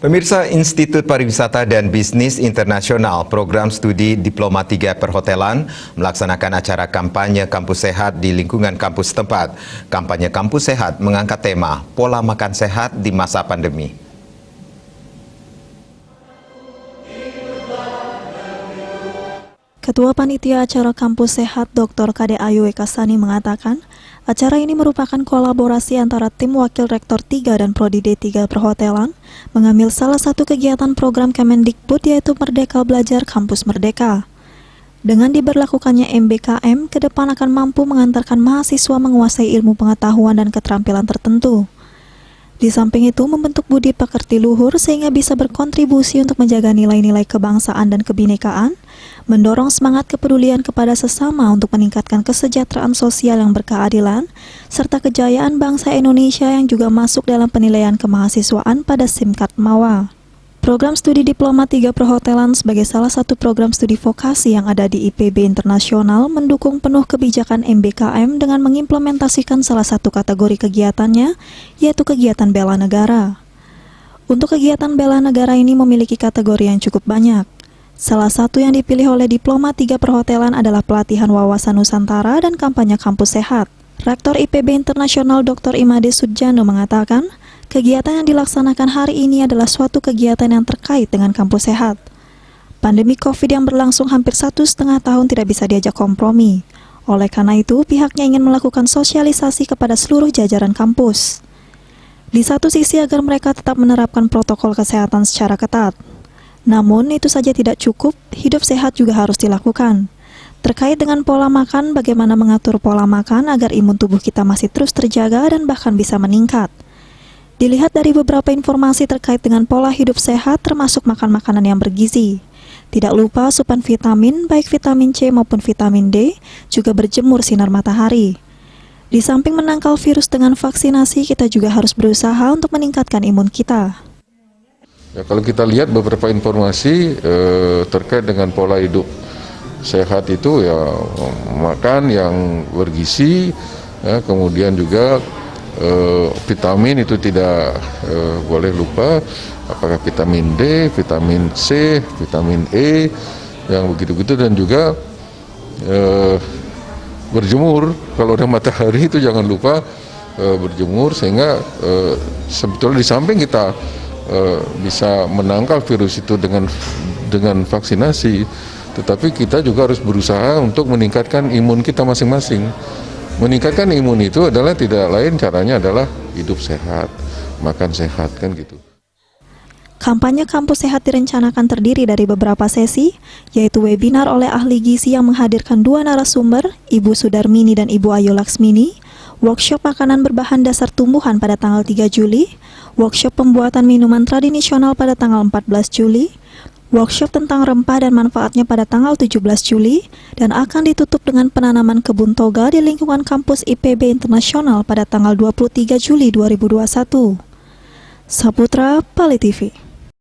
Pemirsa, Institut Pariwisata dan Bisnis Internasional Program Studi Diploma 3 Perhotelan melaksanakan acara kampanye kampus sehat di lingkungan kampus tempat. Kampanye kampus sehat mengangkat tema pola makan sehat di masa pandemi. Ketua Panitia Acara Kampus Sehat Dr. Kade Ayu Ekasani mengatakan, acara ini merupakan kolaborasi antara tim Wakil Rektor 3 dan Prodi D3 Perhotelan mengambil salah satu kegiatan program Kemendikbud yaitu Merdeka Belajar Kampus Merdeka. Dengan diberlakukannya MBKM, ke depan akan mampu mengantarkan mahasiswa menguasai ilmu pengetahuan dan keterampilan tertentu. Di samping itu, membentuk budi pekerti luhur sehingga bisa berkontribusi untuk menjaga nilai-nilai kebangsaan dan kebinekaan, mendorong semangat kepedulian kepada sesama untuk meningkatkan kesejahteraan sosial yang berkeadilan, serta kejayaan bangsa Indonesia yang juga masuk dalam penilaian kemahasiswaan pada Simkat Mawa. Program Studi Diploma 3 Perhotelan sebagai salah satu program studi vokasi yang ada di IPB Internasional mendukung penuh kebijakan MBKM dengan mengimplementasikan salah satu kategori kegiatannya, yaitu kegiatan bela negara. Untuk kegiatan bela negara ini memiliki kategori yang cukup banyak. Salah satu yang dipilih oleh Diploma 3 Perhotelan adalah pelatihan wawasan Nusantara dan kampanye kampus sehat. Rektor IPB Internasional Dr. Imade Sudjano mengatakan, kegiatan yang dilaksanakan hari ini adalah suatu kegiatan yang terkait dengan kampus sehat. Pandemi COVID yang berlangsung hampir 1,5 tahun tidak bisa diajak kompromi. Oleh karena itu, pihaknya ingin melakukan sosialisasi kepada seluruh jajaran kampus. Di satu sisi agar mereka tetap menerapkan protokol kesehatan secara ketat. Namun, itu saja tidak cukup, hidup sehat juga harus dilakukan. Terkait dengan pola makan, bagaimana mengatur pola makan agar imun tubuh kita masih terus terjaga dan bahkan bisa meningkat. Dilihat dari beberapa informasi terkait dengan pola hidup sehat termasuk makan makanan yang bergizi. Tidak lupa asupan vitamin, baik vitamin C maupun vitamin D, juga berjemur sinar matahari. Di samping menangkal virus dengan vaksinasi, kita juga harus berusaha untuk meningkatkan imun kita. Ya, kalau kita lihat beberapa informasi terkait dengan pola hidup sehat itu ya makan yang bergizi, ya, kemudian juga vitamin itu tidak boleh lupa, apakah vitamin D, vitamin C, vitamin E, yang begitu-gitu, dan juga berjemur. Kalau ada matahari itu jangan lupa berjemur, sehingga sebetulnya di samping kita bisa menangkal virus itu dengan vaksinasi, tetapi kita juga harus berusaha untuk meningkatkan imun kita masing-masing. Meningkatkan imun itu adalah tidak lain caranya adalah hidup sehat, makan sehat, kan gitu. Kampanye kampus sehat direncanakan terdiri dari beberapa sesi, yaitu webinar oleh ahli gizi yang menghadirkan 2 narasumber, Ibu Sudarmini dan Ibu Ayu Laksmini, workshop makanan berbahan dasar tumbuhan pada tanggal 3 Juli, workshop pembuatan minuman tradisional pada tanggal 14 Juli, workshop tentang rempah dan manfaatnya pada tanggal 17 Juli, dan akan ditutup dengan penanaman kebun toga di lingkungan kampus IPB Internasional pada tanggal 23 Juli 2021. Saputra, Pali TV.